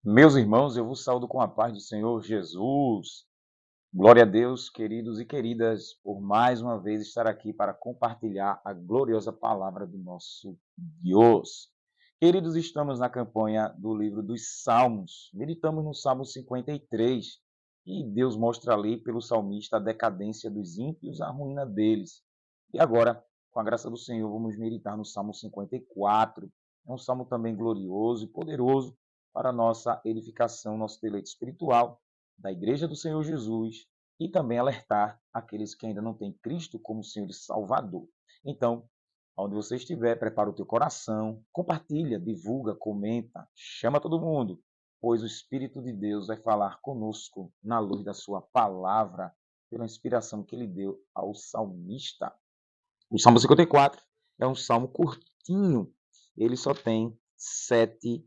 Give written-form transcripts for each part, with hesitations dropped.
Meus irmãos, eu vos saúdo com a paz do Senhor Jesus. Glória a Deus, queridos e queridas, por mais uma vez estar aqui para compartilhar a gloriosa palavra do nosso Deus. Queridos, estamos na campanha do livro dos Salmos. Meditamos no Salmo 53, e Deus mostra ali pelo salmista a decadência dos ímpios, a ruína deles. E agora, com a graça do Senhor, vamos meditar no Salmo 54. É um salmo também glorioso e poderoso para a nossa edificação, nosso deleite espiritual da Igreja do Senhor Jesus e também alertar aqueles que ainda não têm Cristo como Senhor e Salvador. Então, onde você estiver, prepara o teu coração, compartilha, divulga, comenta, chama todo mundo, pois o Espírito de Deus vai falar conosco na luz da sua palavra, pela inspiração que ele deu ao salmista. O Salmo 54 é um salmo curtinho, ele só tem 7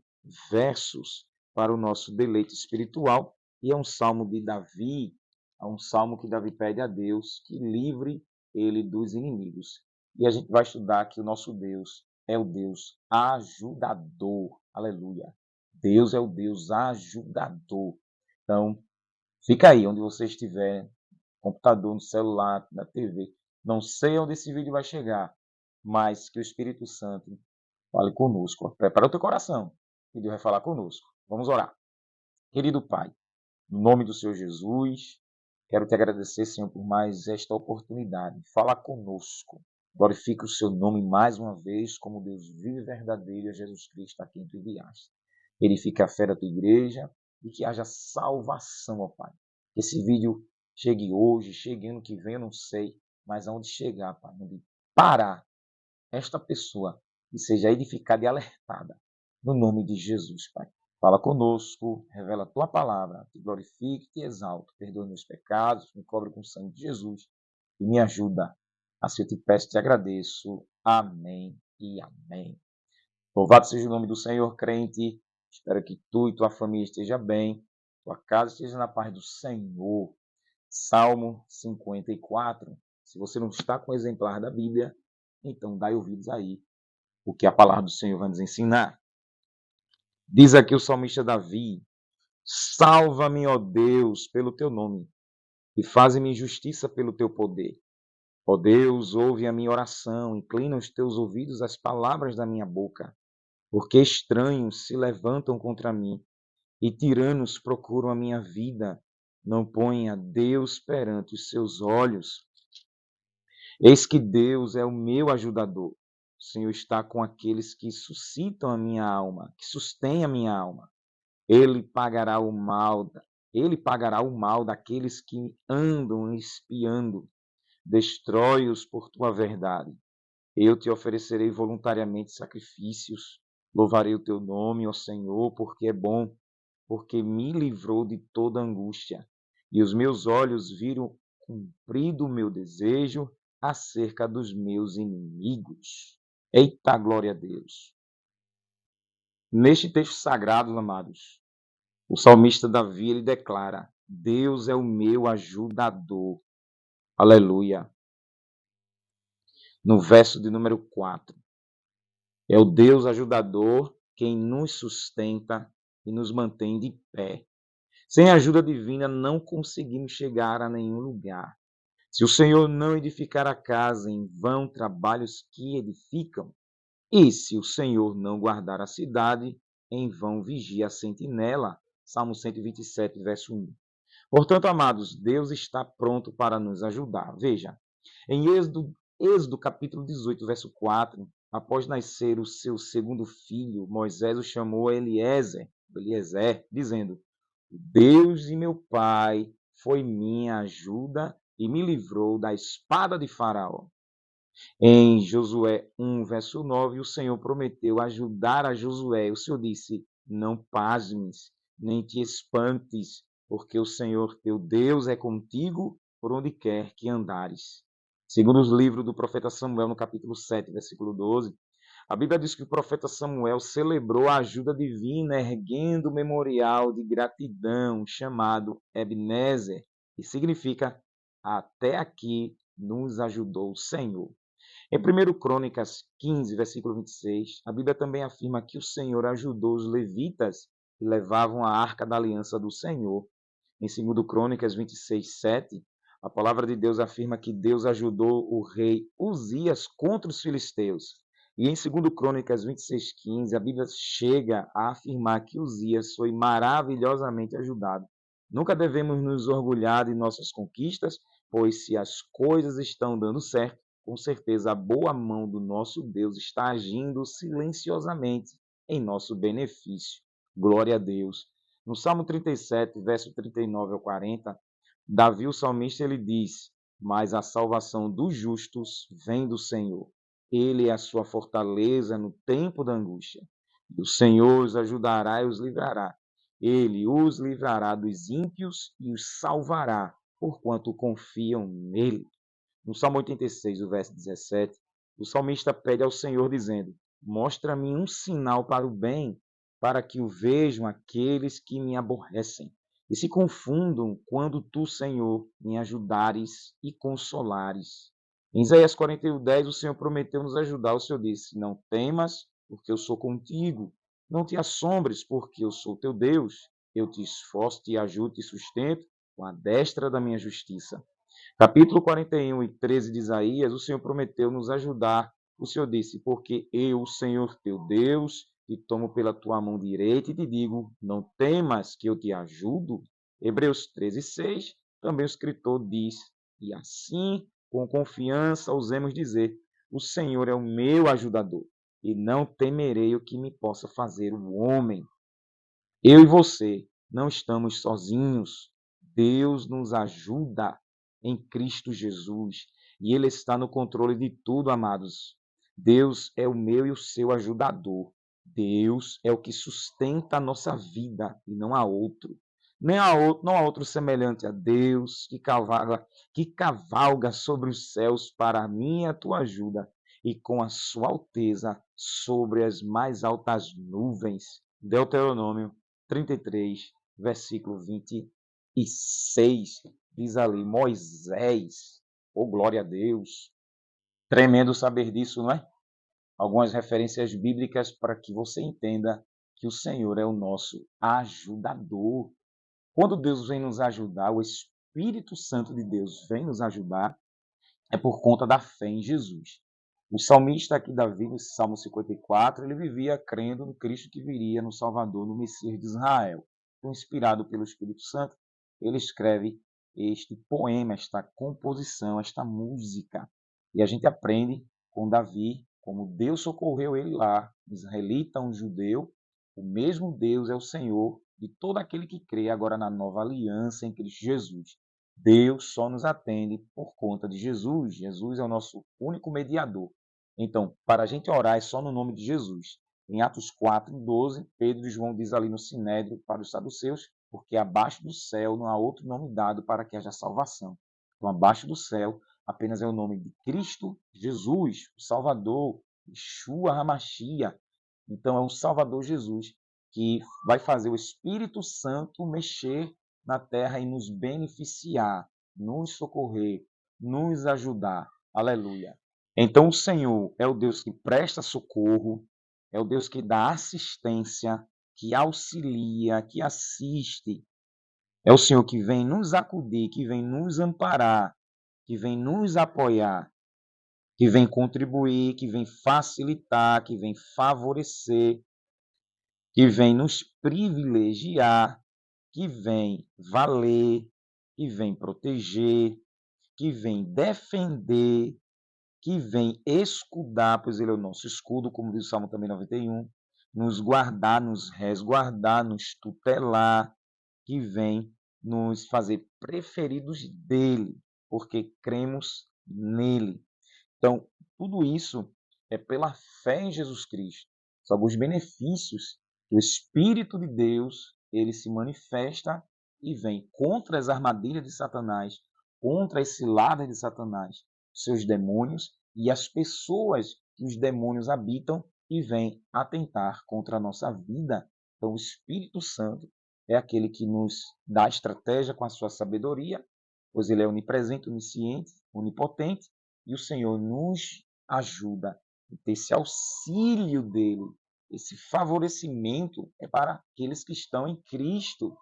versos para o nosso deleite espiritual, e é um salmo de Davi, é um salmo que Davi pede a Deus que livre ele dos inimigos. E a gente vai estudar que o nosso Deus é o Deus ajudador, aleluia. Deus é o Deus ajudador. Então, fica aí onde você estiver, no computador, no celular, na TV. Não sei onde esse vídeo vai chegar, mas que o Espírito Santo fale conosco. Prepara o teu coração, que Deus vai falar conosco. Vamos orar. Querido Pai, no nome do Senhor Jesus, quero te agradecer, Senhor, por mais esta oportunidade. Fala conosco. Glorifica o seu nome mais uma vez, como Deus vive e verdadeiro, é Jesus Cristo a quem tu enviaste. Edifica a fé da tua igreja e que haja salvação, ó Pai. Que esse vídeo chegue hoje, chegue ano que vem, eu não sei, mas aonde chegar, Pai, onde parar esta pessoa, que seja edificada e alertada, no nome de Jesus, Pai. Fala conosco, revela a tua palavra, te glorifique, te exalto, perdoe meus pecados, me cobre com o sangue de Jesus e me ajuda. Assim eu te peço e te agradeço. Amém e amém. Louvado seja o nome do Senhor, crente. Espero que tu e tua família estejam bem, tua casa esteja na paz do Senhor. Salmo 54. Se você não está com o exemplar da Bíblia, então dai ouvidos aí, o que a palavra do Senhor vai nos ensinar. Diz aqui o salmista Davi: salva-me, ó Deus, pelo teu nome, e faze-me justiça pelo teu poder. Ó Deus, ouve a minha oração, inclina os teus ouvidos às palavras da minha boca, porque estranhos se levantam contra mim, e tiranos procuram a minha vida. Não ponha Deus perante os seus olhos. Eis que Deus é o meu ajudador. O Senhor está com aqueles que suscitam a minha alma, que sustêm a minha alma. Ele pagará o mal, ele pagará o mal daqueles que andam espiando. Destrói-os por tua verdade. Eu te oferecerei voluntariamente sacrifícios. Louvarei o teu nome, ó Senhor, porque é bom, porque me livrou de toda angústia. E os meus olhos viram cumprido o meu desejo acerca dos meus inimigos. Eita, glória a Deus! Neste texto sagrado, amados, o salmista Davi ele declara: Deus é o meu ajudador. Aleluia. No verso de número 4. É o Deus ajudador quem nos sustenta e nos mantém de pé. Sem a ajuda divina, não conseguimos chegar a nenhum lugar. Se o Senhor não edificar a casa, em vão trabalhos que edificam. E se o Senhor não guardar a cidade, em vão vigia a sentinela. Salmo 127, verso 1. Portanto, amados, Deus está pronto para nos ajudar. Veja, em Êxodo capítulo 18, verso 4, após nascer o seu segundo filho, Moisés o chamou a Eliezer, dizendo: Deus de meu pai foi minha ajuda e me livrou da espada de Faraó. Em Josué 1, verso 9, o Senhor prometeu ajudar a Josué. O Senhor disse: não pasmes, nem te espantes, porque o Senhor teu Deus é contigo por onde quer que andares. Segundo os livros do profeta Samuel, no capítulo 7, versículo 12, a Bíblia diz que o profeta Samuel celebrou a ajuda divina, erguendo o memorial de gratidão chamado Ebenezer, que significa até aqui nos ajudou o Senhor. Em 1 Crônicas 15, versículo 26, a Bíblia também afirma que o Senhor ajudou os levitas e levavam a arca da aliança do Senhor. Em 2 Crônicas 26:7, a palavra de Deus afirma que Deus ajudou o rei Uzias contra os filisteus. E em 2 Crônicas 26:15, a Bíblia chega a afirmar que Uzias foi maravilhosamente ajudado. Nunca devemos nos orgulhar de nossas conquistas, pois se as coisas estão dando certo, com certeza a boa mão do nosso Deus está agindo silenciosamente em nosso benefício. Glória a Deus. No Salmo 37, verso 39 ao 40, Davi, o salmista, ele diz: Mas a salvação dos justos vem do Senhor. Ele é a sua fortaleza no tempo da angústia. E o Senhor os ajudará e os livrará. Ele os livrará dos ímpios e os salvará, porquanto confiam nele. No Salmo 86, o verso 17, o salmista pede ao Senhor, dizendo: Mostra-me um sinal para o bem, para que o vejam aqueles que me aborrecem, e se confundam quando tu, Senhor, me ajudares e consolares. Em Isaías 41:10, o Senhor prometeu nos ajudar. O Senhor disse: Não temas, porque eu sou contigo. Não te assombres, porque eu sou teu Deus. Eu te esforço, te ajudo, te sustento com a destra da minha justiça. Capítulo 41 e 13 de Isaías, o Senhor prometeu nos ajudar. O Senhor disse: Porque eu, o Senhor teu Deus, te tomo pela tua mão direita e te digo: Não temas, que eu te ajudo. Hebreus 13:6, também o escritor diz: E assim, com confiança, ousemos dizer: O Senhor é o meu ajudador, e não temerei o que me possa fazer o homem. Eu e você não estamos sozinhos. Deus nos ajuda em Cristo Jesus e Ele está no controle de tudo, amados. Deus é o meu e o seu ajudador. Deus é o que sustenta a nossa vida e não há outro. Não há outro semelhante a Deus que cavalga sobre os céus para a minha e a tua ajuda e com a sua alteza sobre as mais altas nuvens. Deuteronômio 33, versículo 26, diz ali, Moisés, oh glória a Deus, tremendo saber disso, não é? Algumas referências bíblicas para que você entenda que o Senhor é o nosso ajudador. Quando Deus vem nos ajudar, o Espírito Santo de Deus vem nos ajudar, é por conta da fé em Jesus. O salmista aqui, Davi, no Salmo 54, ele vivia crendo no Cristo que viria, no Salvador, no Messias de Israel. Então, inspirado pelo Espírito Santo, ele escreve este poema, esta composição, esta música. E a gente aprende com Davi como Deus socorreu ele lá, israelita, um judeu. O mesmo Deus é o Senhor de todo aquele que crê agora na nova aliança em Cristo Jesus. Deus só nos atende por conta de Jesus. Jesus é o nosso único mediador. Então, para a gente orar é só no nome de Jesus. Em Atos 4:12, Pedro e João diz ali no Sinédrio para os saduceus, porque abaixo do céu não há outro nome dado para que haja salvação. Então, abaixo do céu apenas é o nome de Cristo Jesus, o Salvador, Yeshua HaMashiach. Então, é o Salvador Jesus que vai fazer o Espírito Santo mexer na terra e nos beneficiar, nos socorrer, nos ajudar. Aleluia. Então, o Senhor é o Deus que presta socorro, é o Deus que dá assistência, que auxilia, que assiste. É o Senhor que vem nos acudir, que vem nos amparar, que vem nos apoiar, que vem contribuir, que vem facilitar, que vem favorecer, que vem nos privilegiar, que vem valer, que vem proteger, que vem defender, que vem escudar, pois ele é o nosso escudo, como diz o Salmo também 91, nos guardar, nos resguardar, nos tutelar, que vem nos fazer preferidos dele, porque cremos nele. Então, tudo isso é pela fé em Jesus Cristo. São alguns benefícios que o Espírito de Deus ele se manifesta e vem contra as armadilhas de Satanás, contra as ciladas de Satanás, seus demônios e as pessoas que os demônios habitam e vêm atentar contra a nossa vida. Então, o Espírito Santo é aquele que nos dá estratégia com a sua sabedoria, pois ele é onipresente, onisciente, onipotente, e o Senhor nos ajuda a ter esse auxílio dele, Esse favorecimento é para aqueles que estão em Cristo.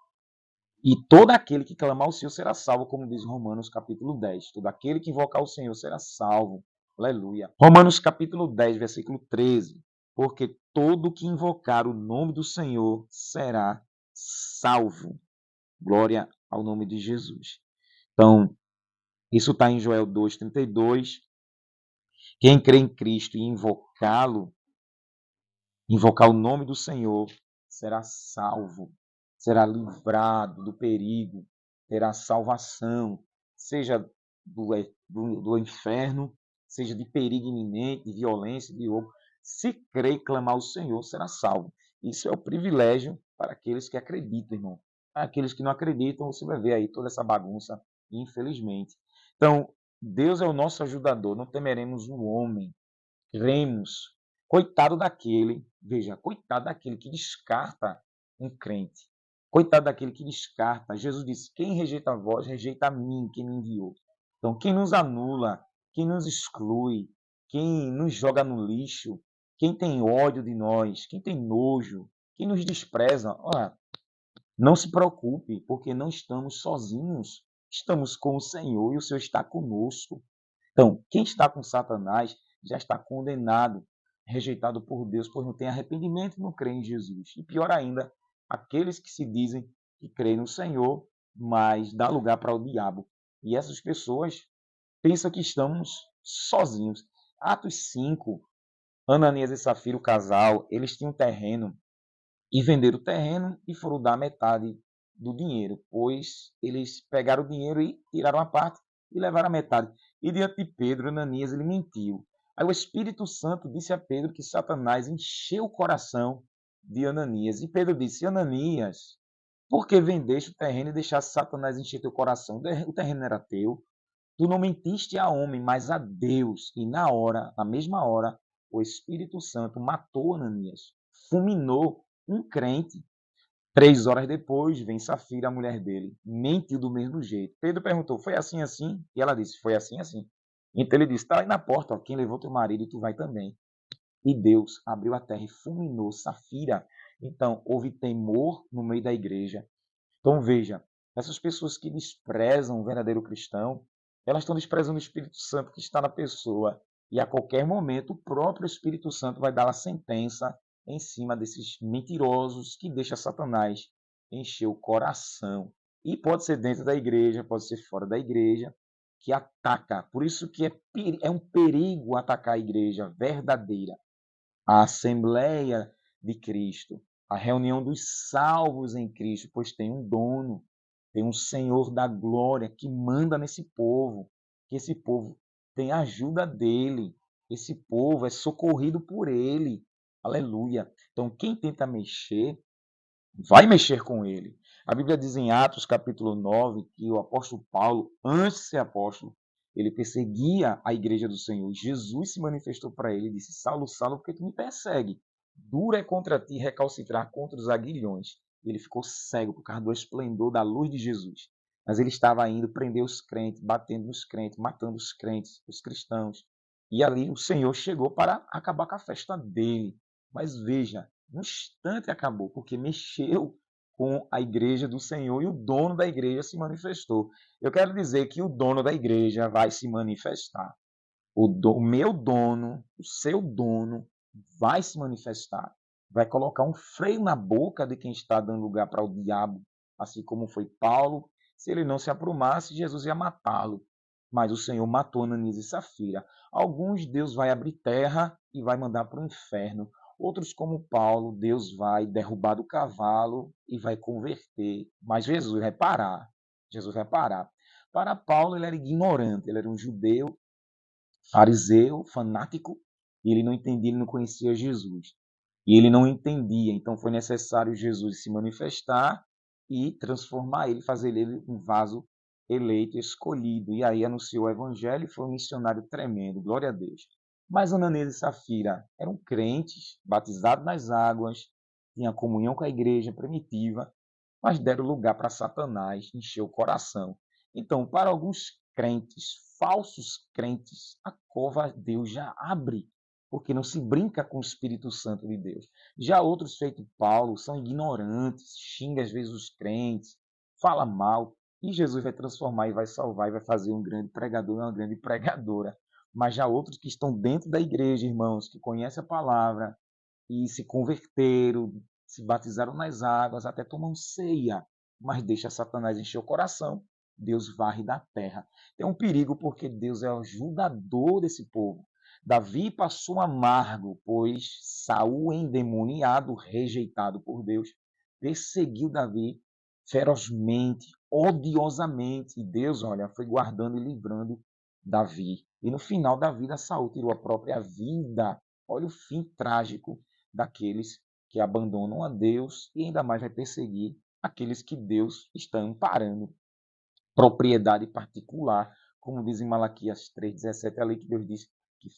E todo aquele que clamar ao Senhor será salvo, como diz Romanos capítulo 10. Todo aquele que invocar o Senhor será salvo. Aleluia. Romanos capítulo 10, versículo 13. Porque todo que invocar o nome do Senhor será salvo. Glória ao nome de Jesus. Então, isso está em Joel 2,32. Quem crê em Cristo e invocá-lo, invocar o nome do Senhor, será salvo, será livrado do perigo, terá salvação, seja do inferno, seja de perigo iminente, de violência, de roubo. Se crer e clamar ao Senhor, será salvo. Isso é o privilégio para aqueles que acreditam, irmão. Para aqueles que não acreditam, você vai ver aí toda essa bagunça, infelizmente. Então, Deus é o nosso ajudador, não temeremos o homem. Cremos. Coitado daquele, veja, coitado daquele que descarta um crente. Coitado daquele que descarta. Jesus disse: quem rejeita a vós, rejeita a mim, quem me enviou. Então, quem nos anula, quem nos exclui, quem nos joga no lixo, quem tem ódio de nós, quem tem nojo, quem nos despreza, olha, não se preocupe, porque não estamos sozinhos. Estamos com o Senhor e o Senhor está conosco. Então, quem está com Satanás já está condenado, rejeitado por Deus, pois não tem arrependimento e não crê em Jesus. E pior ainda, aqueles que se dizem que creem no Senhor, mas dá lugar para o diabo. E essas pessoas pensam que estamos sozinhos. Atos 5, Ananias e Safira, o casal, eles tinham um terreno e venderam o terreno e foram dar metade do dinheiro, pois eles pegaram o dinheiro e tiraram a parte e levaram a metade. E diante de Pedro, Ananias, ele mentiu. Aí o Espírito Santo disse a Pedro que Satanás encheu o coração de Ananias. E Pedro disse: Ananias, por que vendeste o terreno e deixaste Satanás encher teu coração? O terreno era teu. Tu não mentiste a homem, mas a Deus. E na mesma hora, o Espírito Santo matou Ananias, fulminou um crente. 3 horas depois, vem Safira, a mulher dele, mentiu do mesmo jeito. Pedro perguntou: foi assim, assim? E ela disse: foi assim, assim. Então ele disse: está aí na porta, ó, quem levou teu marido e tu vai também. E Deus abriu a terra e fulminou Safira. Então houve temor no meio da igreja. Então veja, essas pessoas que desprezam o verdadeiro cristão, elas estão desprezando o Espírito Santo que está na pessoa. E a qualquer momento o próprio Espírito Santo vai dar a sentença em cima desses mentirosos que deixa Satanás encher o coração. E pode ser dentro da igreja, pode ser fora da igreja, que ataca. Por isso que é um perigo atacar a igreja verdadeira, a Assembleia de Cristo, a reunião dos salvos em Cristo, pois tem um dono, tem um Senhor da glória que manda nesse povo, que esse povo tem a ajuda dele, esse povo é socorrido por ele. Aleluia. Então, quem tenta mexer, vai mexer com ele. A Bíblia diz em Atos capítulo 9 que o apóstolo Paulo, antes de ser apóstolo, ele perseguia a igreja do Senhor. Jesus se manifestou para ele e disse: Saulo, Saulo, por que tu me persegue? Dura é contra ti recalcitrar contra os aguilhões. E ele ficou cego por causa do esplendor da luz de Jesus. Mas ele estava indo prender os crentes, batendo nos crentes, matando os crentes, os cristãos. E ali o Senhor chegou para acabar com a festa dele. Mas veja, no instante acabou, porque mexeu com a igreja do Senhor e o dono da igreja se manifestou. Eu quero dizer que o dono da igreja vai se manifestar. O meu dono, o seu dono, vai se manifestar. Vai colocar um freio na boca de quem está dando lugar para o diabo, assim como foi Paulo. Se ele não se aprumasse, Jesus ia matá-lo. Mas o Senhor matou Ananias e Safira. Alguns Deus vai abrir terra e vai mandar para o inferno. Outros, como Paulo, Deus vai derrubar do cavalo e vai converter. Mas Jesus vai parar. Jesus vai parar. Para Paulo, ele era ignorante, ele era um judeu, fariseu, fanático, e ele não entendia, ele não conhecia Jesus. E ele não entendia, então foi necessário Jesus se manifestar e transformar ele, fazer ele um vaso eleito, escolhido. E aí anunciou o evangelho e foi um missionário tremendo, glória a Deus. Mas Ananias e Safira eram crentes, batizados nas águas, tinham comunhão com a igreja primitiva, mas deram lugar para Satanás encher o coração. Então, para alguns crentes, falsos crentes, a cova Deus já abre, porque não se brinca com o Espírito Santo de Deus. Já outros, feito Paulo, são ignorantes, xinga às vezes os crentes, fala mal, e Jesus vai transformar e vai salvar e vai fazer um grande pregador e uma grande pregadora. Mas já outros que estão dentro da igreja, irmãos, que conhecem a palavra e se converteram, se batizaram nas águas, até tomam ceia, mas deixa Satanás encher o coração, Deus varre da terra. Tem um perigo porque Deus é o ajudador desse povo. Davi passou amargo, pois Saul, endemoniado, rejeitado por Deus, perseguiu Davi ferozmente, odiosamente. E Deus, olha, foi guardando e livrando Davi. E no final da vida, Saul tirou a própria vida. Olha o fim trágico daqueles que abandonam a Deus e ainda mais vai perseguir aqueles que Deus está amparando. Propriedade particular, como diz em Malaquias 3,17, a lei que Deus diz que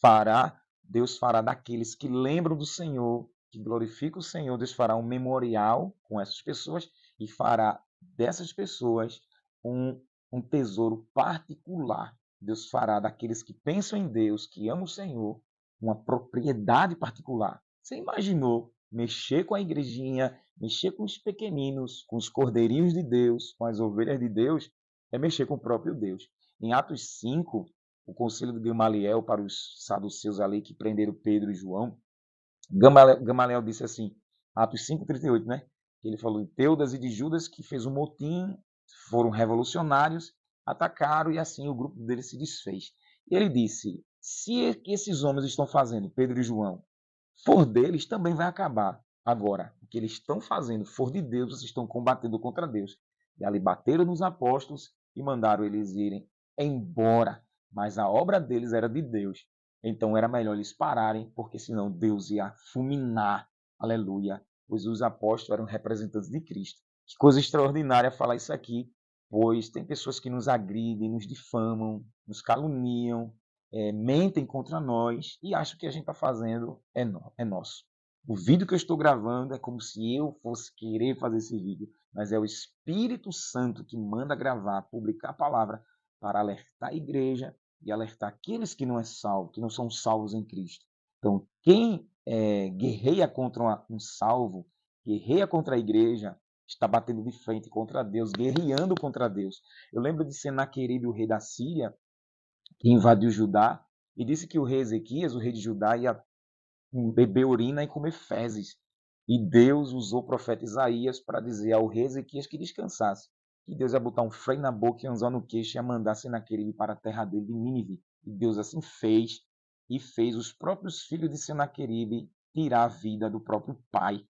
Deus fará daqueles que lembram do Senhor, que glorificam o Senhor, Deus fará um memorial com essas pessoas e fará dessas pessoas um tesouro particular. Deus fará daqueles que pensam em Deus, que amam o Senhor, uma propriedade particular. Você imaginou mexer com a igrejinha, mexer com os pequeninos, com os cordeirinhos de Deus, com as ovelhas de Deus, é mexer com o próprio Deus. Em Atos 5, o conselho de Gamaliel para os saduceus ali que prenderam Pedro e João, Gamaliel disse assim, Atos 5,38, né? Ele falou de Teudas e de Judas, que fez um motim, foram revolucionários, atacaram e assim o grupo deles se desfez. E ele disse, se esses homens estão fazendo, Pedro e João, for deles, também vai acabar. Agora, o que eles estão fazendo for de Deus, vocês estão combatendo contra Deus. E ali bateram nos apóstolos e mandaram eles irem embora. Mas a obra deles era de Deus. Então era melhor eles pararem, porque senão Deus ia fulminar. Aleluia. Pois os apóstolos eram representantes de Cristo. Que coisa extraordinária falar isso aqui, pois tem pessoas que nos agridem, nos difamam, nos caluniam, mentem contra nós e acham que a gente está fazendo é nosso. O vídeo que eu estou gravando é como se eu fosse querer fazer esse vídeo, mas é o Espírito Santo que manda gravar, publicar a palavra para alertar a igreja e alertar aqueles que não é salvo, que não são salvos em Cristo. Então, quem guerreia contra um salvo, guerreia contra a igreja, está batendo de frente contra Deus, guerreando contra Deus. Eu lembro de Senaqueribe, o rei da Síria, que invadiu Judá, e disse que o rei Ezequias, o rei de Judá, ia beber urina e comer fezes. E Deus usou o profeta Isaías para dizer ao rei Ezequias que descansasse. Que Deus ia botar um freio na boca e um anzol no queixo e ia mandar Senaqueribe para a terra dele de Nínive. E Deus assim fez, e fez os próprios filhos de Senaqueribe tirar a vida do próprio pai.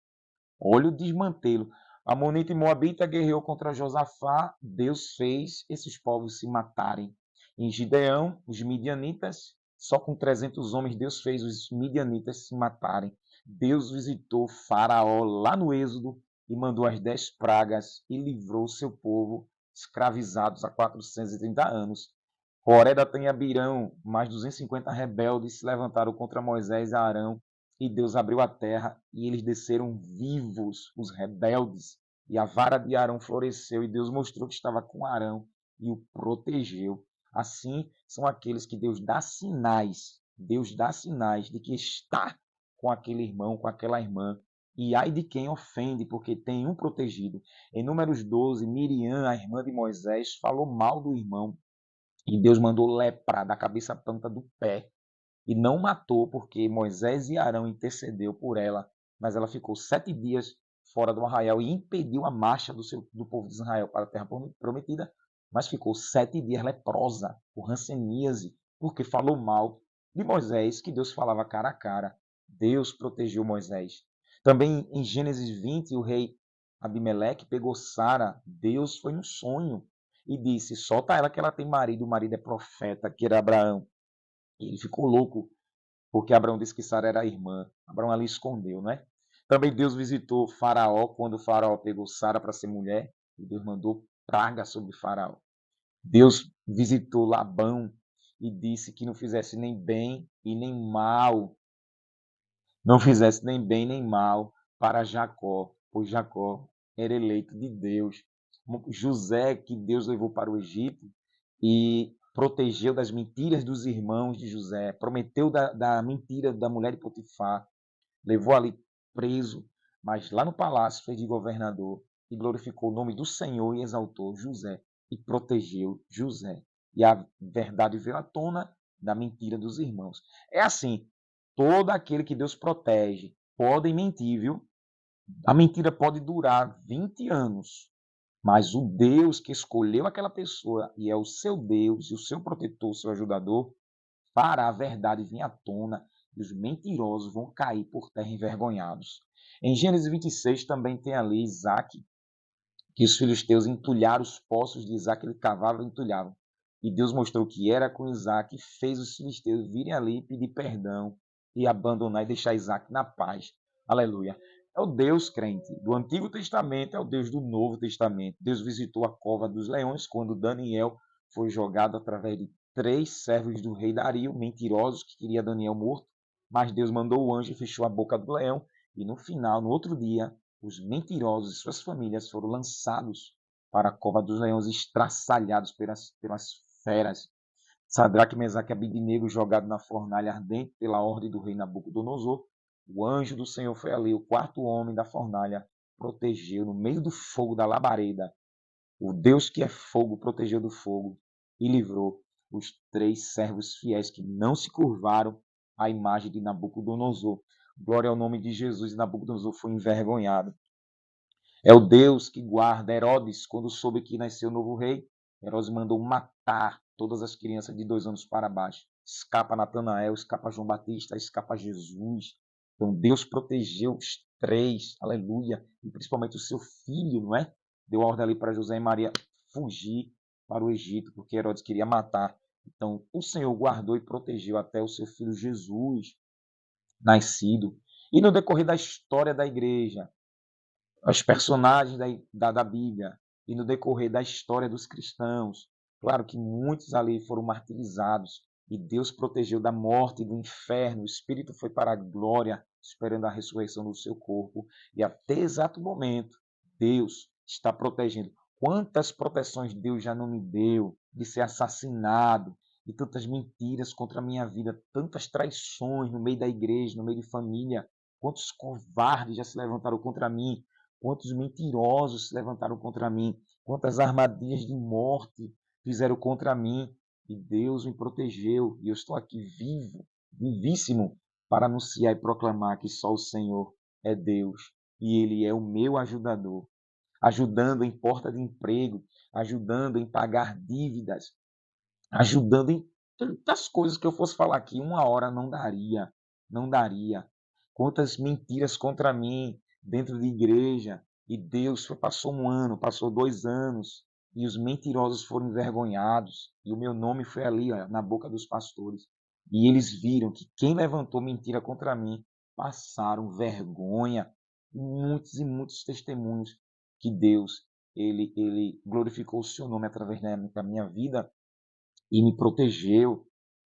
Olha o desmantelo. Amonita e Moabita guerreou contra Josafá, Deus fez esses povos se matarem. Em Gideão, os midianitas, só com 300 homens, Deus fez os midianitas se matarem. Deus visitou Faraó lá no Êxodo e mandou as 10 pragas e livrou o seu povo escravizados há 430 anos. Coré, Datã e Abirão, mais 250 rebeldes se levantaram contra Moisés e Arão, e Deus abriu a terra, e eles desceram vivos, os rebeldes. E a vara de Arão floresceu, e Deus mostrou que estava com Arão e o protegeu. Assim são aqueles que Deus dá sinais de que está com aquele irmão, com aquela irmã. E ai de quem ofende, porque tem um protegido. Em Números 12, Miriam, a irmã de Moisés, falou mal do irmão. E Deus mandou lepra da cabeça à planta do pé. E não matou, porque Moisés e Arão intercedeu por ela. Mas ela ficou 7 dias fora do arraial e impediu a marcha do povo de Israel para a terra prometida. Mas ficou 7 dias leprosa, por hanseníase, porque falou mal de Moisés, que Deus falava cara a cara. Deus protegeu Moisés. Também em Gênesis 20, o rei Abimeleque pegou Sara. Deus foi um sonho e disse, solta ela que ela tem marido, o marido é profeta, que era Abraão. E ele ficou louco, porque Abraão disse que Sara era a irmã. Abraão ali escondeu, né? Também Deus visitou Faraó, quando o Faraó pegou Sara para ser mulher, e Deus mandou praga sobre Faraó. Deus visitou Labão e disse que não fizesse nem bem e nem mal, não fizesse nem bem nem mal para Jacó, pois Jacó era eleito de Deus. José, que Deus levou para o Egito, e protegeu das mentiras dos irmãos de José, prometeu da mentira da mulher de Potifar, levou ali preso, mas lá no palácio fez de governador e glorificou o nome do Senhor e exaltou José e protegeu José. E a verdade veio à tona da mentira dos irmãos. É assim, todo aquele que Deus protege pode mentir, viu? A mentira pode durar 20 anos, mas o Deus que escolheu aquela pessoa e é o seu Deus e o seu protetor, o seu ajudador, fará a verdade vir à tona e os mentirosos vão cair por terra envergonhados. Em Gênesis 26 também tem ali Isaac, que os filisteus entulharam os poços de Isaac, ele cavava e entulhava. E Deus mostrou que era com Isaac e fez os filisteus virem ali pedir perdão e abandonar e deixar Isaac na paz. Aleluia. É o Deus crente do Antigo Testamento, é o Deus do Novo Testamento. Deus visitou a cova dos leões quando Daniel foi jogado através de 3 servos do rei Dario, mentirosos, que queria Daniel morto. Mas Deus mandou o anjo e fechou a boca do leão. E no final, no outro dia, os mentirosos e suas famílias foram lançados para a cova dos leões, estraçalhados pelas feras. Sadraque, Mesaque e Abednego jogados na fornalha ardente pela ordem do rei Nabucodonosor. O anjo do Senhor foi ali, o quarto homem da fornalha, protegeu no meio do fogo da labareda. O Deus que é fogo protegeu do fogo e livrou os 3 servos fiéis que não se curvaram à imagem de Nabucodonosor. Glória ao nome de Jesus, e Nabucodonosor foi envergonhado. É o Deus que guarda. Herodes, quando soube que nasceu o novo rei, Herodes mandou matar todas as crianças de 2 anos para baixo. Escapa Natanael, escapa João Batista, escapa Jesus. Então Deus protegeu os 3, aleluia, e principalmente o seu filho, não é? Deu ordem ali para José e Maria fugir para o Egito, porque Herodes queria matar. Então o Senhor guardou e protegeu até o seu filho Jesus nascido. E no decorrer da história da igreja, os personagens da Bíblia e no decorrer da história dos cristãos. Claro que muitos ali foram martirizados e Deus protegeu da morte e do inferno. O espírito foi para a glória, esperando a ressurreição do seu corpo. E até exato momento, Deus está protegendo. Quantas proteções Deus já não me deu de ser assassinado, de tantas mentiras contra a minha vida, tantas traições no meio da igreja, no meio de família. Quantos covardes já se levantaram contra mim, quantos mentirosos se levantaram contra mim, quantas armadilhas de morte fizeram contra mim, e Deus me protegeu, e eu estou aqui vivo, vivíssimo, para anunciar e proclamar que só o Senhor é Deus, e Ele é o meu ajudador, ajudando em porta de emprego, ajudando em pagar dívidas, ajudando em tantas coisas que eu fosse falar aqui, uma hora não daria, não daria. Quantas mentiras contra mim dentro de igreja, e Deus passou 1 ano, passou 2 anos, e os mentirosos foram envergonhados, e o meu nome foi ali, ó, na boca dos pastores. E eles viram que quem levantou mentira contra mim passaram vergonha. Muitos e muitos testemunhos que Deus ele glorificou o seu nome através da minha vida e me protegeu,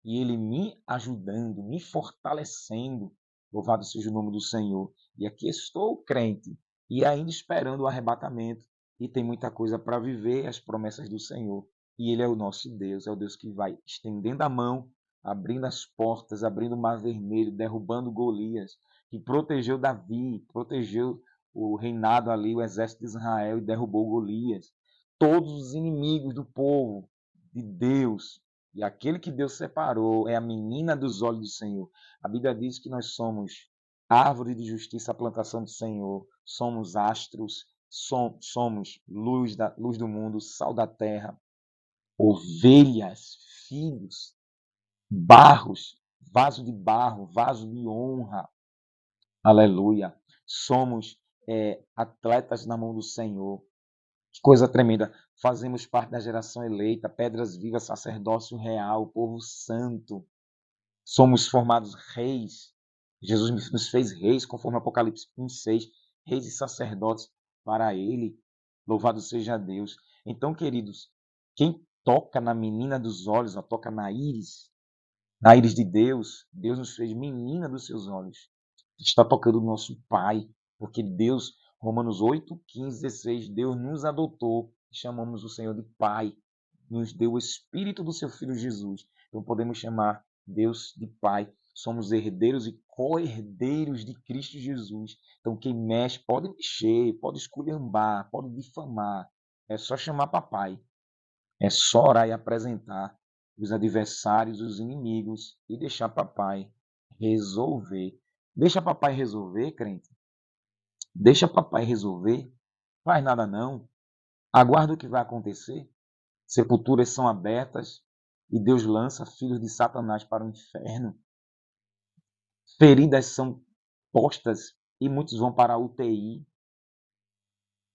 e Ele me ajudando, me fortalecendo. Louvado seja o nome do Senhor. E aqui estou crente e ainda esperando o arrebatamento. E tem muita coisa para viver, as promessas do Senhor. E Ele é o nosso Deus, é o Deus que vai estendendo a mão, abrindo as portas, abrindo o mar vermelho, derrubando Golias, que protegeu Davi, protegeu o reinado ali, o exército de Israel, e derrubou Golias. Todos os inimigos do povo de Deus, e aquele que Deus separou é a menina dos olhos do Senhor. A Bíblia diz que nós somos árvore de justiça, a plantação do Senhor, somos astros, somos luz do mundo, sal da terra, ovelhas, filhos, barros, vaso de barro, vaso de honra. Aleluia. Somos atletas na mão do Senhor. Que coisa tremenda. Fazemos parte da geração eleita, pedras vivas, sacerdócio real, povo santo. Somos formados reis. Jesus nos fez reis, conforme Apocalipse 1:6, reis e sacerdotes para Ele. Louvado seja Deus. Então, queridos, quem toca na menina dos olhos, ó, toca na íris de Deus, Deus nos fez menina dos seus olhos. Está tocando o nosso Pai, porque Deus, Romanos 8:15, 16, Deus nos adotou, chamamos o Senhor de Pai. nos deu o Espírito do seu Filho Jesus. Então podemos chamar Deus de Pai. Somos herdeiros e co-herdeiros de Cristo Jesus. Então quem mexe pode mexer, pode esculhambar, pode difamar. É só chamar papai. É só orar e apresentar os adversários, os inimigos e deixar papai resolver. Deixa papai resolver, crente. Deixa papai resolver. Faz nada não. Aguarda o que vai acontecer. Sepulturas são abertas e Deus lança filhos de Satanás para o inferno. Feridas são postas e muitos vão para a UTI.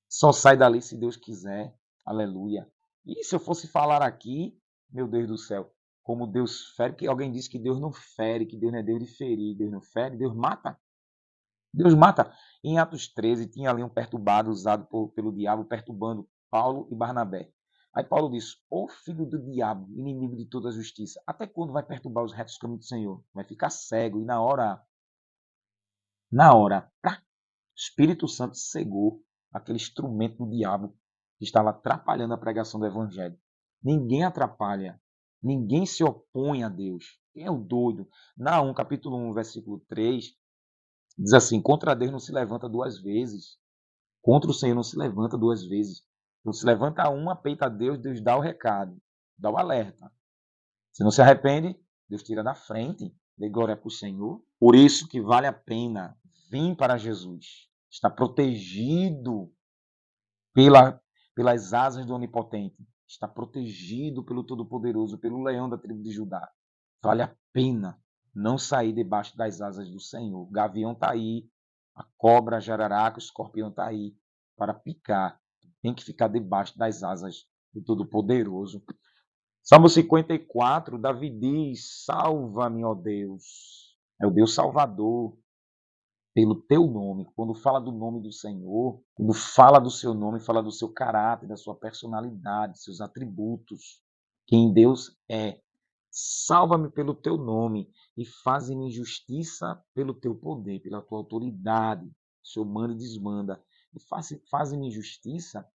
Só sai dali se Deus quiser. Aleluia. E se eu fosse falar aqui, meu Deus do céu, como Deus fere, que alguém disse que Deus não fere, que Deus não é Deus de ferir, Deus não fere, Deus mata. Deus mata. Em Atos 13, tinha ali um perturbado usado pelo diabo, perturbando Paulo e Barnabé. Aí Paulo diz, ô filho do diabo, inimigo de toda a justiça, até quando vai perturbar os retos caminhos do Senhor? Vai ficar cego e na hora, o Espírito Santo cegou aquele instrumento do diabo que estava atrapalhando a pregação do evangelho. Ninguém atrapalha, ninguém se opõe a Deus. Quem é o doido? Naum, capítulo 1, versículo 3, diz assim, contra Deus não se levanta duas vezes. Contra o Senhor não se levanta duas vezes. Então se levanta uma, peita a Deus, Deus dá o recado, dá o alerta. Se não se arrepende, Deus tira da frente, dê glória para o Senhor. Por isso que vale a pena vir para Jesus. Está protegido pelas asas do Onipotente. Está protegido pelo Todo-Poderoso, pelo leão da tribo de Judá. Vale a pena não sair debaixo das asas do Senhor. O gavião está aí, a cobra, a jararaca, o escorpião está aí para picar. Tem que ficar debaixo das asas do Todo-Poderoso. Salmo 54, Davi diz, salva-me, ó Deus. É o Deus Salvador, pelo teu nome. Quando fala do nome do Senhor, quando fala do seu nome, fala do seu caráter, da sua personalidade, seus atributos. Quem Deus é. Salva-me pelo teu nome e faze-me justiça pelo teu poder, pela tua autoridade. O Senhor manda e desmanda. E faze-me justiça,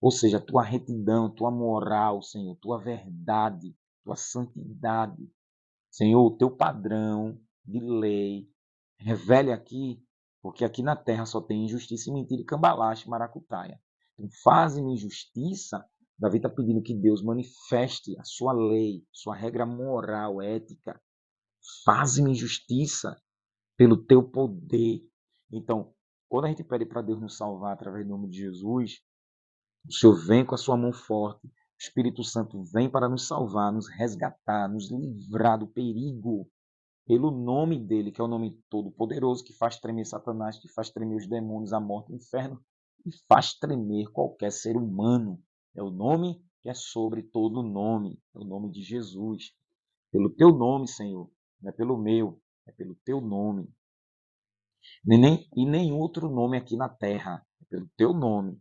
ou seja, tua retidão, tua moral, Senhor, tua verdade, tua santidade. Senhor, o teu padrão de lei. Revele aqui, porque aqui na terra só tem injustiça e mentira, cambalache, maracutaia. Então, faze-me justiça. Davi está pedindo que Deus manifeste a sua lei, sua regra moral, ética. Faze-me justiça pelo teu poder. Então, quando a gente pede para Deus nos salvar através do nome de Jesus, o Senhor vem com a sua mão forte. O Espírito Santo vem para nos salvar, nos resgatar, nos livrar do perigo. Pelo nome dele, que é o nome todo-poderoso, que faz tremer Satanás, que faz tremer os demônios, a morte, o inferno, e faz tremer qualquer ser humano. É o nome que é sobre todo nome, é o nome de Jesus. Pelo teu nome, Senhor, não é pelo meu, é pelo teu nome. E nem outro nome aqui na terra, é pelo teu nome.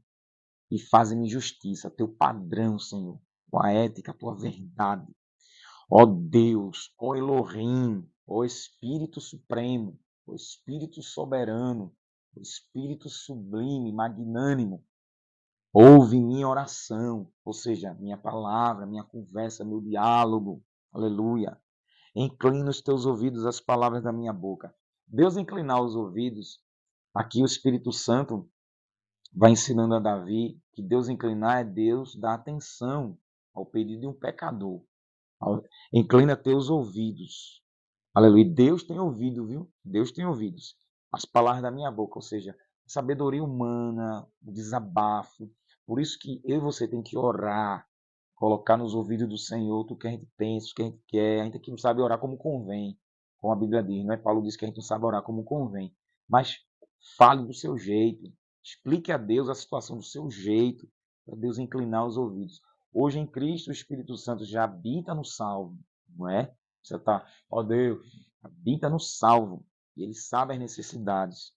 E fazem-me justiça, teu padrão, Senhor, tua ética, tua verdade. Ó Deus, ó Elohim, ó Espírito Supremo, ó Espírito Soberano, ó Espírito Sublime, Magnânimo, ouve minha oração, ou seja, minha palavra, minha conversa, meu diálogo, aleluia. Inclina os teus ouvidos às palavras da minha boca. Deus inclinar os ouvidos, aqui o Espírito Santo vai ensinando a Davi que Deus inclinar é Deus dar atenção ao pedido de um pecador. Inclina teus ouvidos. Aleluia. Deus tem ouvido, viu? Deus tem ouvidos. As palavras da minha boca, ou seja, sabedoria humana, o desabafo. Por isso que eu e você tem que orar, colocar nos ouvidos do Senhor tudo que a gente pensa, o que a gente quer. A gente aqui não sabe orar como convém, como a Bíblia diz, não é? Paulo diz que a gente não sabe orar como convém. Mas fale do seu jeito. Explique a Deus a situação do seu jeito, para Deus inclinar os ouvidos. Hoje em Cristo, o Espírito Santo já habita no salvo, não é? Você está, ó Deus, habita no salvo, e ele sabe as necessidades.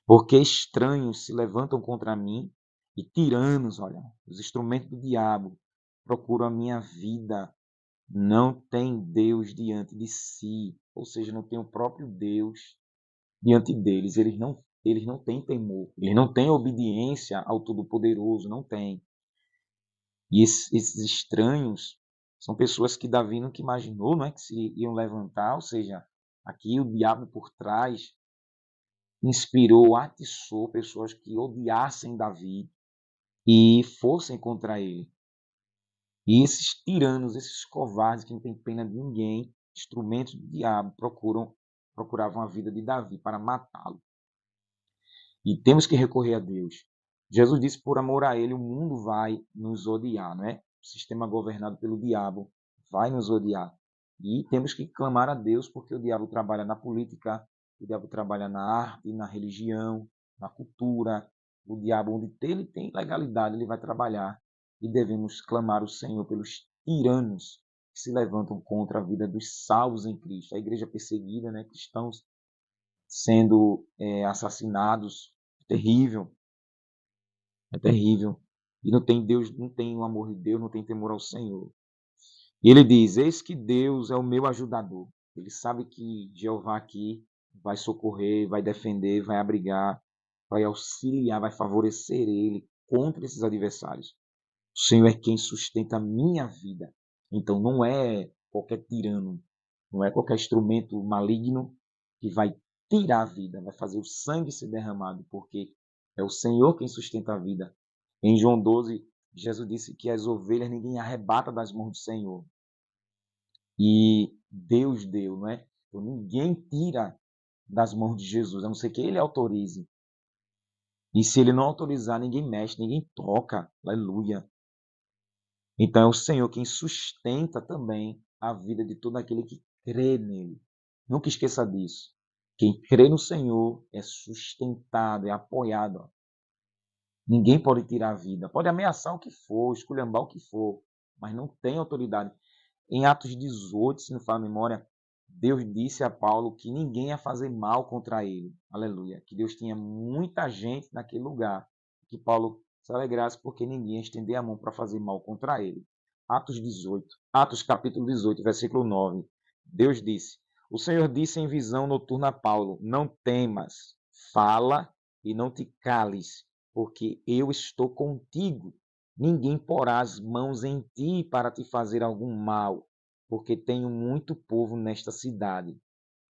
Porque estranhos se levantam contra mim, e tiranos, olha, os instrumentos do diabo, procuram a minha vida. Não tem Deus diante de si, ou seja, não tem o próprio Deus diante deles. Eles não têm temor, eles não têm obediência ao Todo-Poderoso, não têm. E esses estranhos são pessoas que Davi nunca imaginou, não é, que se iam levantar, ou seja, aqui o diabo por trás inspirou, atiçou pessoas que odiassem Davi e fossem contra ele. E esses tiranos, esses covardes que não têm pena de ninguém, instrumentos do diabo, procuravam a vida de Davi para matá-lo. E temos que recorrer a Deus. Jesus disse, por amor a ele, o mundo vai nos odiar, não é? O sistema governado pelo diabo vai nos odiar. E temos que clamar a Deus, porque o diabo trabalha na política, o diabo trabalha na arte, na religião, na cultura. O diabo, onde ele tem legalidade, ele vai trabalhar. E devemos clamar o Senhor pelos tiranos que se levantam contra a vida dos salvos em Cristo. A igreja perseguida, né? Cristãos sendo assassinados. Terrível, é terrível. E não tem Deus, não tem o amor de Deus, não tem temor ao Senhor. E ele diz, eis que Deus é o meu ajudador. Ele sabe que Jeová aqui vai socorrer, vai defender, vai abrigar, vai auxiliar, vai favorecer ele contra esses adversários. O Senhor é quem sustenta a minha vida. Então não é qualquer tirano, não é qualquer instrumento maligno que vai tirar a vida, vai fazer o sangue ser derramado, porque é o Senhor quem sustenta a vida. Em João 12, Jesus disse que as ovelhas ninguém arrebata das mãos do Senhor. E Deus deu, não é? Então ninguém tira das mãos de Jesus, a não ser que ele autorize. E se ele não autorizar, ninguém mexe, ninguém toca. Aleluia. Então é o Senhor quem sustenta também a vida de todo aquele que crê nele. Nunca esqueça disso. Quem crê no Senhor é sustentado, é apoiado. Ninguém pode tirar a vida. Pode ameaçar o que for, esculhambar o que for, mas não tem autoridade. Em Atos 18, se não fala a memória, Deus disse a Paulo que ninguém ia fazer mal contra ele. Aleluia. Que Deus tinha muita gente naquele lugar. Que Paulo se alegrasse porque ninguém ia estender a mão para fazer mal contra ele. Atos capítulo 18, versículo 9. Deus disse, o Senhor disse em visão noturna a Paulo, não temas, fala e não te cales, porque eu estou contigo. Ninguém porá as mãos em ti para te fazer algum mal, porque tenho muito povo nesta cidade.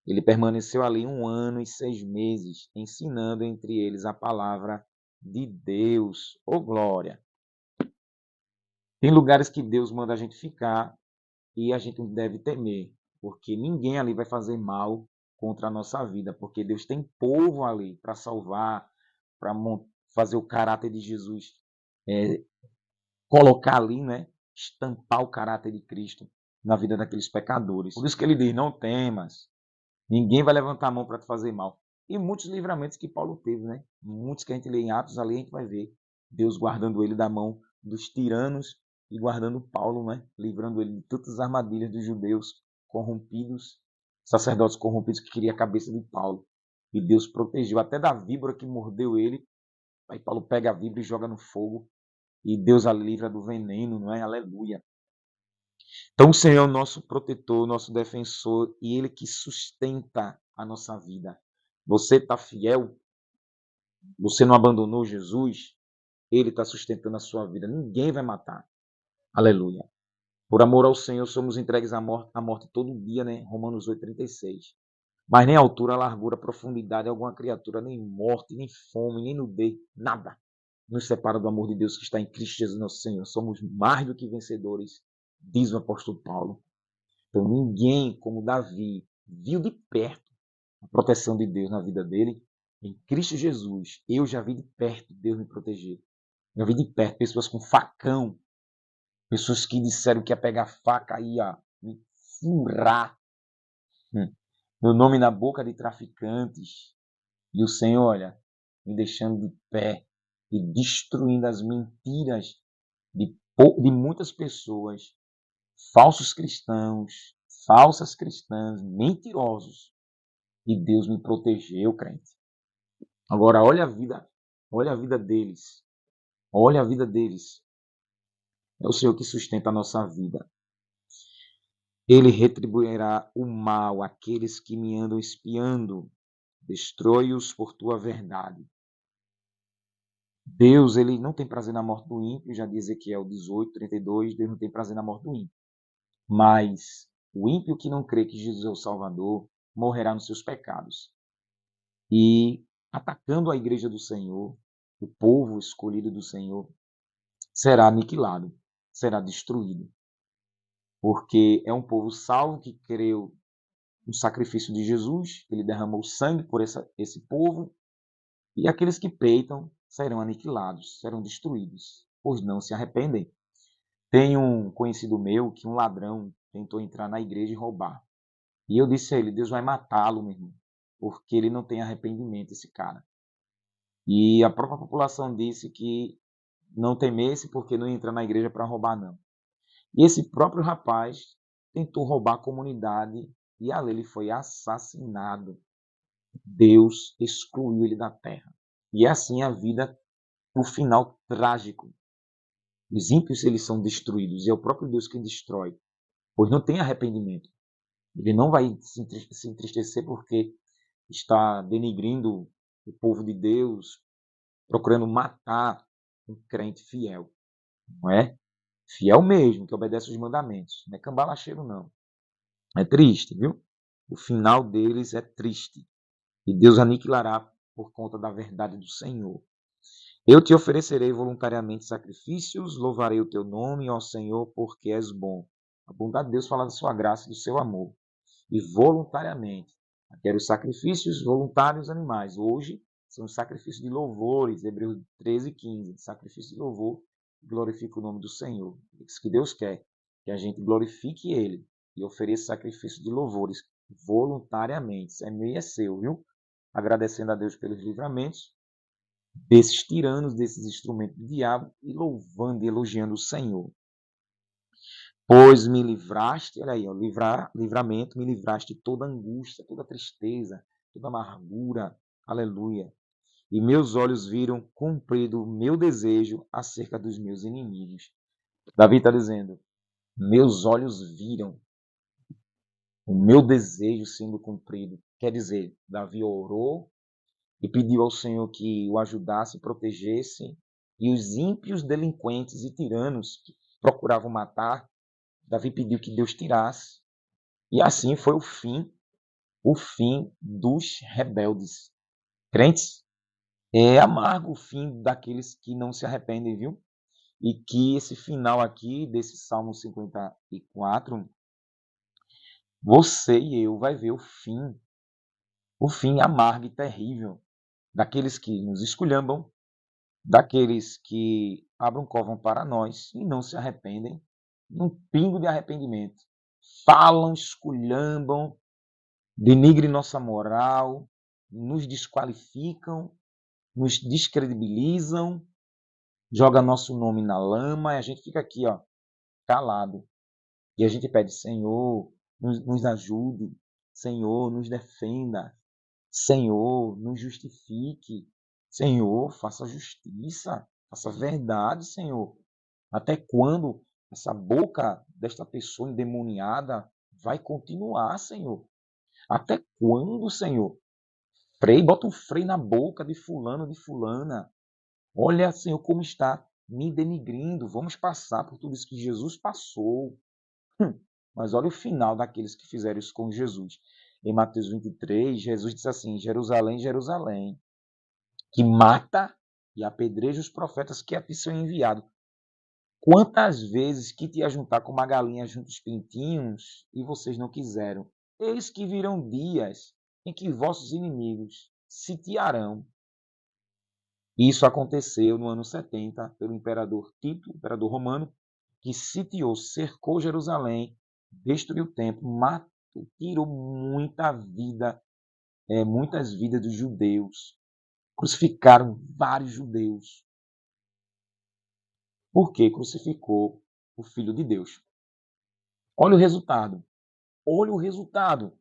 Ele permaneceu ali 1 ano e 6 meses, ensinando entre eles a palavra de Deus. Ô glória! Tem lugares que Deus manda a gente ficar e a gente não deve temer, porque ninguém ali vai fazer mal contra a nossa vida, porque Deus tem povo ali para salvar, para fazer o caráter de Jesus, colocar ali, né? Estampar o caráter de Cristo na vida daqueles pecadores. Por isso que ele diz, não temas, ninguém vai levantar a mão para te fazer mal. E muitos livramentos que Paulo teve, né? Muitos que a gente lê em Atos, ali a gente vai ver Deus guardando ele da mão dos tiranos e guardando Paulo, né? Livrando ele de todas as armadilhas dos judeus corrompidos, sacerdotes corrompidos que queriam a cabeça de Paulo. E Deus protegeu até da víbora que mordeu ele. Aí Paulo pega a víbora e joga no fogo. E Deus a livra do veneno, não é? Aleluia. Então o Senhor é o nosso protetor, nosso defensor, e Ele que sustenta a nossa vida. Você está fiel? Você não abandonou Jesus? Ele está sustentando a sua vida. Ninguém vai matar. Aleluia. Por amor ao Senhor, somos entregues à morte todo dia, né? Romanos 8,36. Mas nem altura, largura, profundidade, alguma criatura, nem morte, nem fome, nem nudez, nada nos separa do amor de Deus que está em Cristo Jesus, nosso Senhor. Somos mais do que vencedores, diz o apóstolo Paulo. Então, ninguém como Davi viu de perto a proteção de Deus na vida dele. Em Cristo Jesus, eu já vi de perto Deus me proteger. Eu vi de perto pessoas com facão, pessoas que disseram que ia pegar faca e ia me furar. Meu nome na boca de traficantes. E o Senhor, olha, me deixando de pé e destruindo as mentiras de muitas pessoas, falsos cristãos, falsas cristãs, mentirosos. E Deus me protegeu, crente. Agora olha a vida deles. Olha a vida deles. É o Senhor que sustenta a nossa vida. Ele retribuirá o mal àqueles que me andam espiando. Destrói-os por tua verdade. Deus, ele não tem prazer na morte do ímpio, já diz Ezequiel 18:32, Deus não tem prazer na morte do ímpio. Mas o ímpio que não crê que Jesus é o Salvador morrerá nos seus pecados. E atacando a igreja do Senhor, o povo escolhido do Senhor, será aniquilado, será destruído. Porque é um povo salvo que creu no sacrifício de Jesus, ele derramou sangue por esse povo, e aqueles que peitam serão aniquilados, serão destruídos, pois não se arrependem. Tem um conhecido meu que um ladrão tentou entrar na igreja e roubar. E eu disse a ele, Deus vai matá-lo, meu irmão, porque ele não tem arrependimento, esse cara. E a própria população disse que não temesse porque não entra na igreja para roubar, não. E esse próprio rapaz tentou roubar a comunidade e ali ele foi assassinado. Deus excluiu ele da terra. E é assim a vida, o final trágico. Os ímpios, eles são destruídos, e é o próprio Deus quem destrói, pois não tem arrependimento. Ele não vai se entristecer porque está denigrindo o povo de Deus, procurando matar um crente fiel, não é? Fiel mesmo, que obedece os mandamentos. Não é cambalacheiro, não. É triste, viu? O final deles é triste. E Deus aniquilará por conta da verdade do Senhor. Eu te oferecerei voluntariamente sacrifícios, louvarei o teu nome, ó Senhor, porque és bom. A bondade de Deus fala da sua graça e do seu amor. E voluntariamente. Quero sacrifícios voluntários animais. Hoje são os sacrifícios de louvores, Hebreus 13:15. Sacrifício de louvor, glorifica o nome do Senhor. Isso que Deus quer, que a gente glorifique Ele e ofereça sacrifício de louvores voluntariamente. Isso é meu e é seu, viu? Agradecendo a Deus pelos livramentos desses tiranos, desses instrumentos do diabo e louvando e elogiando o Senhor. Pois me livraste, olha aí, ó, livramento, me livraste de toda angústia, toda tristeza, toda amargura, aleluia. E meus olhos viram cumprido o meu desejo acerca dos meus inimigos. Davi está dizendo, meus olhos viram o meu desejo sendo cumprido. Quer dizer, Davi orou e pediu ao Senhor que o ajudasse, protegesse, e os ímpios delinquentes e tiranos que procuravam matar, Davi pediu que Deus tirasse. E assim foi o fim dos rebeldes. Crentes, é amargo o fim daqueles que não se arrependem, viu? E que esse final aqui, desse Salmo 54, você e eu vai ver o fim amargo e terrível daqueles que nos esculhambam, daqueles que abrem covam para nós e não se arrependem, um pingo de arrependimento. Falam, esculhambam, denigrem nossa moral, nos desqualificam, nos descredibilizam, joga nosso nome na lama e a gente fica aqui, ó, calado. E a gente pede, Senhor, nos ajude, Senhor, nos defenda, Senhor, nos justifique, Senhor, faça justiça, faça verdade, Senhor. Até quando essa boca desta pessoa endemoniada vai continuar, Senhor? Até quando, Senhor? Freio, bota um freio na boca de fulano, de fulana. Olha, Senhor, como está me denigrindo. Vamos passar por tudo isso que Jesus passou. Mas olha o final daqueles que fizeram isso com Jesus. Em Mateus 23, Jesus diz assim, Jerusalém, Jerusalém, que mata e apedreja os profetas que a ti são enviados. Quantas vezes que te ajuntar com uma galinha junto aos pintinhos e vocês não quiseram? Eis que virão dias em que vossos inimigos sitiarão. Isso aconteceu no ano 70 pelo imperador Tito, imperador romano, que sitiou, cercou Jerusalém, destruiu o templo, matou, tirou muitas vidas dos judeus. Crucificaram vários judeus. Por que crucificou o Filho de Deus? Olha o resultado. Olha o resultado.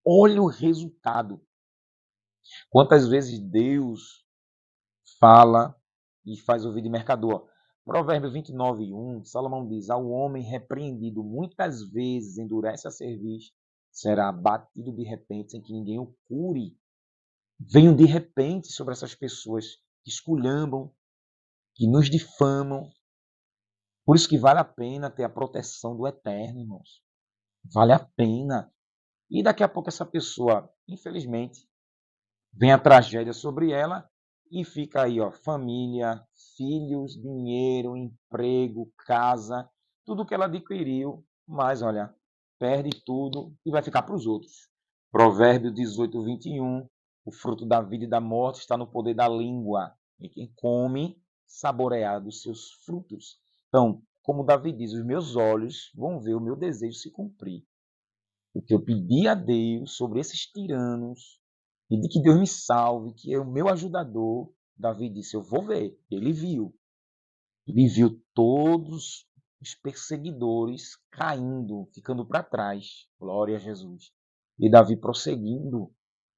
Olha o resultado. Quantas vezes Deus fala e faz ouvir de mercador. Provérbio 29:1, Salomão diz, ao homem repreendido muitas vezes endurece a cerviz, será abatido de repente sem que ninguém o cure. Venham de repente sobre essas pessoas que esculhambam, que nos difamam. Por isso que vale a pena ter a proteção do Eterno, irmãos. Vale a pena. E daqui a pouco essa pessoa, infelizmente, vem a tragédia sobre ela e fica aí, ó, família, filhos, dinheiro, emprego, casa, tudo que ela adquiriu, mas olha, perde tudo e vai ficar para os outros. Provérbio 18, 21, o fruto da vida e da morte está no poder da língua, e quem come saborear dos seus frutos. Então, como Davi diz, os meus olhos vão ver o meu desejo se cumprir. O que eu pedi a Deus sobre esses tiranos, e de que Deus me salve, que é o meu ajudador, Davi disse, eu vou ver. Ele viu. Ele viu todos os perseguidores caindo, ficando para trás. Glória a Jesus. E Davi prosseguindo.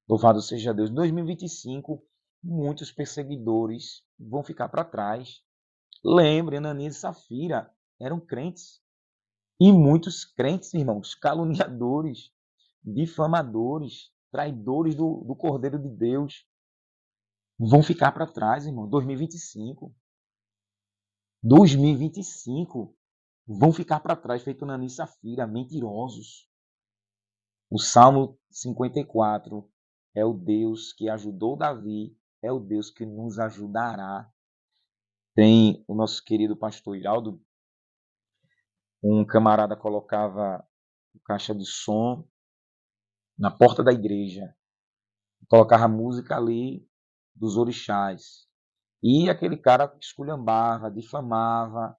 Louvado seja Deus. Em 2025, muitos perseguidores vão ficar para trás. Lembre, Ananias e Safira eram crentes. E muitos crentes, irmãos, caluniadores, difamadores, traidores do Cordeiro de Deus, vão ficar para trás, irmão. 2025. 2025 vão ficar para trás, feito Ananias e Safira, mentirosos. O Salmo 54 é o Deus que ajudou Davi, é o Deus que nos ajudará. Tem o nosso querido pastor Iraldo, um camarada colocava caixa de som na porta da igreja, colocava música ali dos orixás. E aquele cara esculhambava, difamava.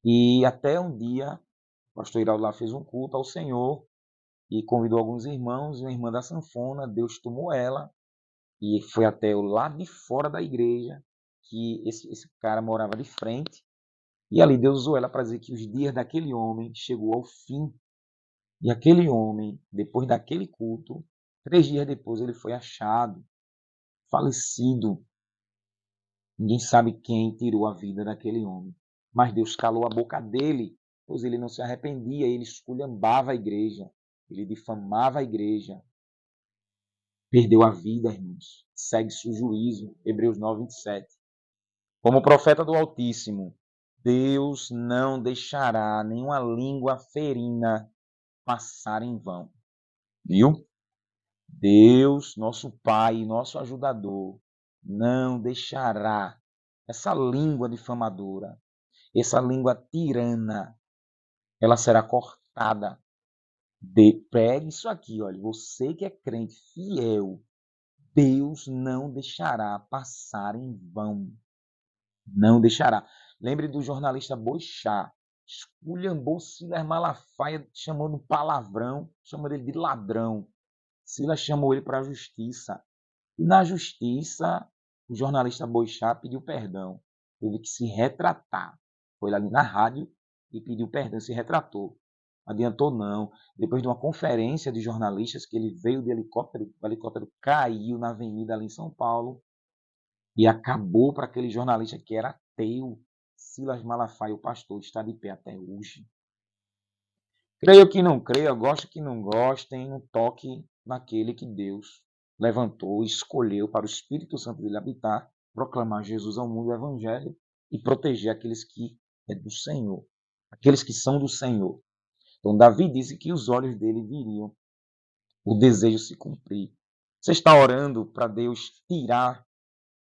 E até um dia, o pastor Iraldo lá fez um culto ao Senhor e convidou alguns irmãos, e uma irmã da sanfona, Deus tomou ela e foi até o lado de fora da igreja, que esse cara morava de frente. E ali Deus usou ela para dizer que os dias daquele homem chegou ao fim. E aquele homem, depois daquele culto, 3 dias depois ele foi achado, falecido. Ninguém sabe quem tirou a vida daquele homem. Mas Deus calou a boca dele, pois ele não se arrependia, ele esculhambava a igreja, ele difamava a igreja. Perdeu a vida, irmãos. Segue-se o juízo. Hebreus 9, 27. Como profeta do Altíssimo, Deus não deixará nenhuma língua ferina passar em vão. Viu? Deus, nosso Pai, nosso ajudador, não deixará essa língua difamadora, essa língua tirana, ela será cortada. Pegue isso aqui, olha, você que é crente fiel, Deus não deixará passar em vão. Não deixará. Lembre do jornalista Boixá, esculhambou Silas Malafaia, chamando palavrão, chamando ele de ladrão. Silas chamou ele para a justiça. E na justiça, o jornalista Boixá pediu perdão. Teve que se retratar. Foi ali na rádio e pediu perdão, se retratou. Não adiantou não. Depois de uma conferência de jornalistas, que ele veio de helicóptero, o helicóptero caiu na avenida ali em São Paulo e acabou para aquele jornalista que era ateu. Silas Malafaia, o pastor, está de pé até hoje. Creio que não creia, goste que não gostem, um toque naquele que Deus levantou e escolheu para o Espírito Santo dele habitar, proclamar Jesus ao mundo, o Evangelho, e proteger aqueles que é do Senhor, aqueles que são do Senhor. Então, Davi disse que os olhos dele viriam o desejo se cumprir. Você está orando para Deus tirar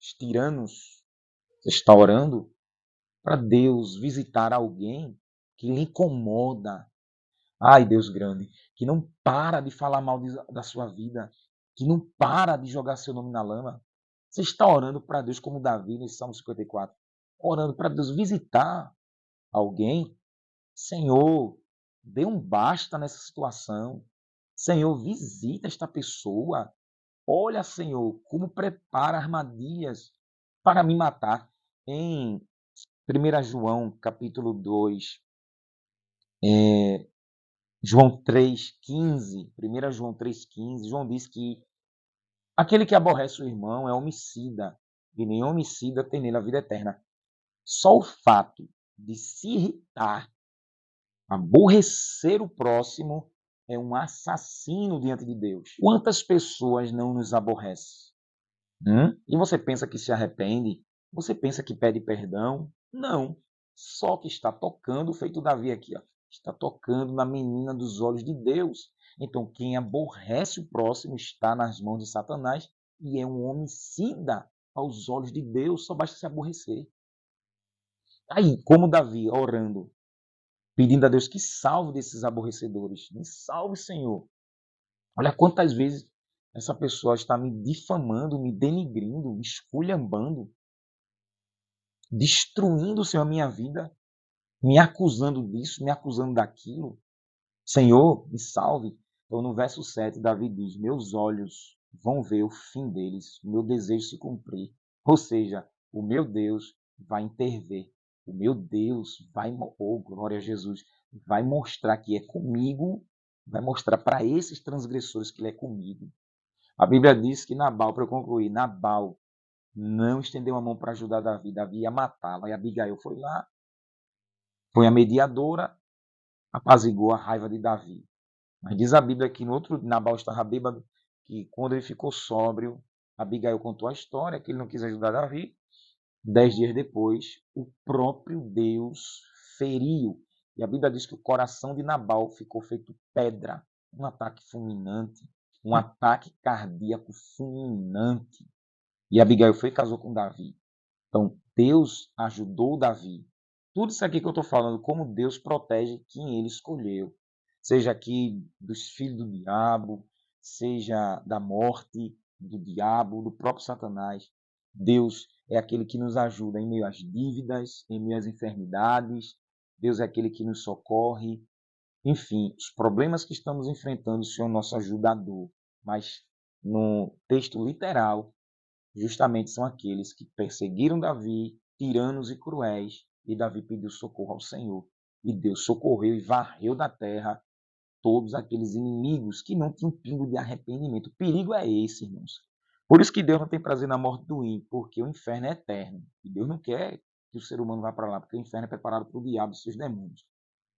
os tiranos? Você está orando para Deus visitar alguém que lhe incomoda? Ai, Deus grande, que não para de falar mal da sua vida, que não para de jogar seu nome na lama. Você está orando para Deus como Davi nesse Salmo 54, orando para Deus visitar alguém. Senhor, dê um basta nessa situação. Senhor, visita esta pessoa. Olha, Senhor, como prepara armadilhas para me matar. Em 1 João, capítulo 2, João 3,15, 1 João 3,15, João diz que aquele que aborrece o irmão é homicida, e nenhum homicida tem nele a vida eterna. Só o fato de se irritar, aborrecer o próximo, é um assassino diante de Deus. Quantas pessoas não nos aborrecem? E você pensa que se arrepende? Você pensa que pede perdão? Não. Só que está tocando, feito Davi aqui, ó, está tocando na menina dos olhos de Deus. Então, quem aborrece o próximo está nas mãos de Satanás e é um homicida aos olhos de Deus, só basta se aborrecer. Aí, como Davi, orando, pedindo a Deus que salve desses aborrecedores. Me salve, Senhor. Olha quantas vezes essa pessoa está me difamando, me denigrindo, me esculhambando, destruindo, Senhor, a minha vida, me acusando disso, me acusando daquilo. Senhor, me salve. Então, no verso 7, Davi diz: Meus olhos vão ver o fim deles, o meu desejo se cumprir. Ou seja, o meu Deus vai intervir. O meu Deus vai, oh, glória a Jesus, vai mostrar que é comigo, vai mostrar para esses transgressores que ele é comigo. A Bíblia diz que Nabal, para eu concluir, Nabal não estendeu a mão para ajudar Davi. Davi ia matá-la. E Abigail foi lá, foi a mediadora, apaziguou a raiva de Davi. Mas diz a Bíblia que no outro Nabal estava bêbado, que quando ele ficou sóbrio, Abigail contou a história, que ele não quis ajudar Davi. 10 dias depois, o próprio Deus feriu. E a Bíblia diz que o coração de Nabal ficou feito pedra. Um ataque fulminante, um ataque cardíaco fulminante. E Abigail foi e casou com Davi. Então, Deus ajudou Davi. Tudo isso aqui que eu estou falando, como Deus protege quem ele escolheu. Seja aqui dos filhos do diabo, seja da morte do diabo, do próprio Satanás. Deus é aquele que nos ajuda em meio às dívidas, em meio às enfermidades. Deus é aquele que nos socorre. Enfim, os problemas que estamos enfrentando, o Senhor é o nosso ajudador. Mas no texto literal, justamente são aqueles que perseguiram Davi, tiranos e cruéis, e Davi pediu socorro ao Senhor. E Deus socorreu e varreu da terra todos aqueles inimigos que não tinham pingo de arrependimento. O perigo é esse, irmãos. Por isso que Deus não tem prazer na morte do ímpio, porque o inferno é eterno. E Deus não quer que o ser humano vá para lá, porque o inferno é preparado para o diabo e seus demônios.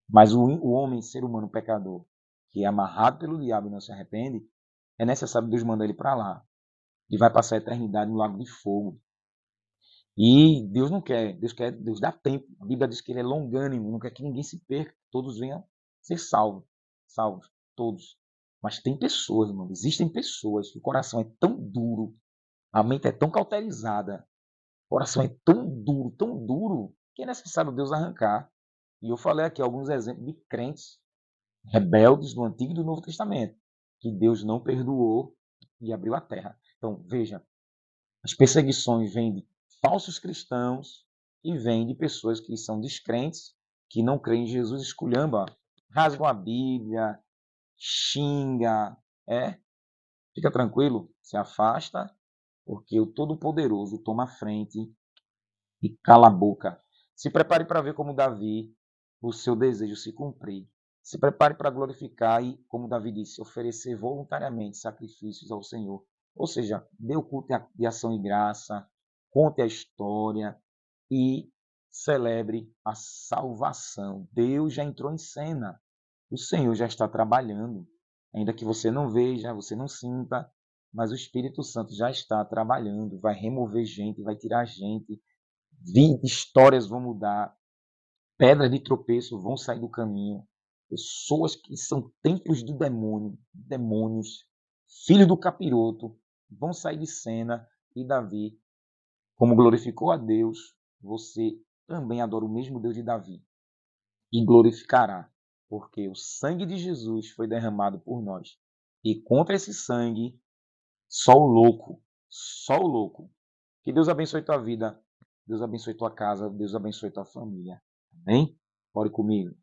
Mas o homem, ser humano pecador, que é amarrado pelo diabo e não se arrepende, é necessário Deus mandar ele para lá. E vai passar a eternidade no lago de fogo. E Deus não quer, Deus dá tempo. A Bíblia diz que ele é longânimo, não quer que ninguém se perca, todos venham ser salvos, todos. Mas tem pessoas, irmão, existem pessoas que o coração é tão duro, a mente é tão cauterizada, o coração é tão duro, que é necessário Deus arrancar. E eu falei aqui alguns exemplos de crentes rebeldes do Antigo e do Novo Testamento, que Deus não perdoou e abriu a terra. Então, veja, as perseguições vêm de falsos cristãos e vêm de pessoas que são descrentes, que não creem em Jesus, esculhamba, rasgam a Bíblia, xinga, fica tranquilo, se afasta, porque o Todo-Poderoso toma a frente e cala a boca. Se prepare para ver como Davi, o seu desejo se cumprir. Se prepare para glorificar e, como Davi disse, oferecer voluntariamente sacrifícios ao Senhor. Ou seja, dê o culto de ação e graça, conte a história e celebre a salvação. Deus já entrou em cena. O Senhor já está trabalhando. Ainda que você não veja, você não sinta, mas o Espírito Santo já está trabalhando. Vai remover gente, vai tirar gente. Histórias vão mudar, pedras de tropeço vão sair do caminho, pessoas que são templos do demônio, demônios, filhos do capiroto, vão sair de cena. E Davi, como glorificou a Deus, você também adora o mesmo Deus de Davi e glorificará, porque o sangue de Jesus foi derramado por nós. E contra esse sangue, só o louco. Que Deus abençoe tua vida, Deus abençoe tua casa, Deus abençoe tua família. Amém? Ore comigo.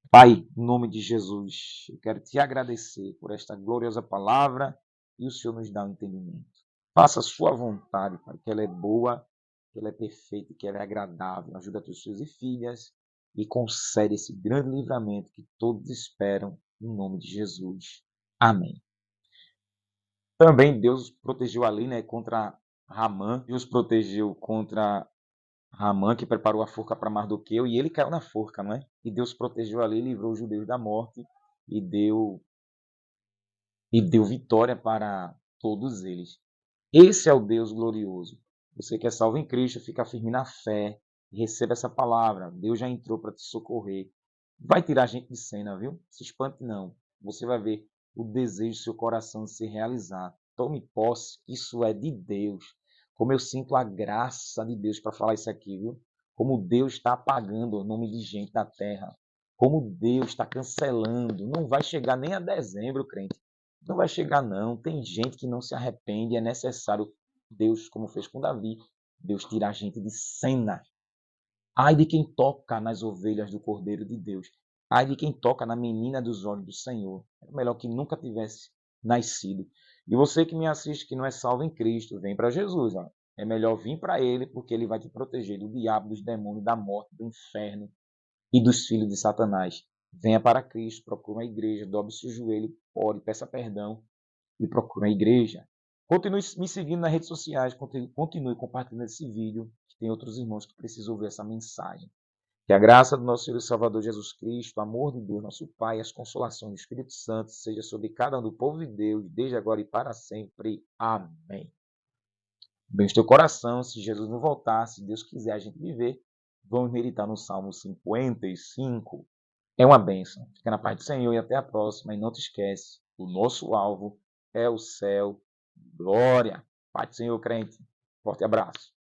Pai, em nome de Jesus, eu quero te agradecer por esta gloriosa palavra e o Senhor nos dá um entendimento. Faça a sua vontade, Pai, que ela é boa, que ela é perfeita, que ela é agradável. Ajuda teus filhos e filhas e concede esse grande livramento que todos esperam, em nome de Jesus. Amém. Também Deus protegeu ali, né, contra Ramã. Deus protegeu contra Ramã, que preparou a forca para Mardoqueu, e ele caiu na forca, não é? E Deus protegeu ali, livrou os judeus da morte e deu vitória para todos eles. Esse é o Deus glorioso. Você que é salvo em Cristo, fica firme na fé e receba essa palavra. Deus já entrou para te socorrer. Vai tirar a gente de cena, viu? Se espante não. Você vai ver o desejo do seu coração de se realizar. Tome posse, isso é de Deus. Como eu sinto a graça de Deus para falar isso aqui, viu? Como Deus está apagando o nome de gente da terra. Como Deus está cancelando. Não vai chegar nem a dezembro, crente. Não vai chegar, não. Tem gente que não se arrepende. É necessário Deus, como fez com Davi, Deus tira a gente de cena. Ai de quem toca nas ovelhas do Cordeiro de Deus. Ai de quem toca na menina dos olhos do Senhor. É melhor que nunca tivesse nascido. E você que me assiste, que não é salvo em Cristo, vem para Jesus. Ó. É melhor vir para Ele, porque Ele vai te proteger do diabo, dos demônios, da morte, do inferno e dos filhos de Satanás. Venha para Cristo, procure uma igreja, dobre seu joelho, ore, peça perdão e procure uma igreja. Continue me seguindo nas redes sociais, continue compartilhando esse vídeo, que tem outros irmãos que precisam ouvir essa mensagem. Que a graça do nosso Senhor e Salvador Jesus Cristo, o amor de Deus, nosso Pai, e as consolações do Espírito Santo seja sobre cada um do povo de Deus, desde agora e para sempre. Amém. Bem, teu coração, se Jesus não voltar, se Deus quiser a gente viver, vamos meditar no Salmo 55. É uma bênção. Fica na paz do Senhor e até a próxima. E não te esquece, o nosso alvo é o céu. Glória. Paz do Senhor, crente. Forte abraço.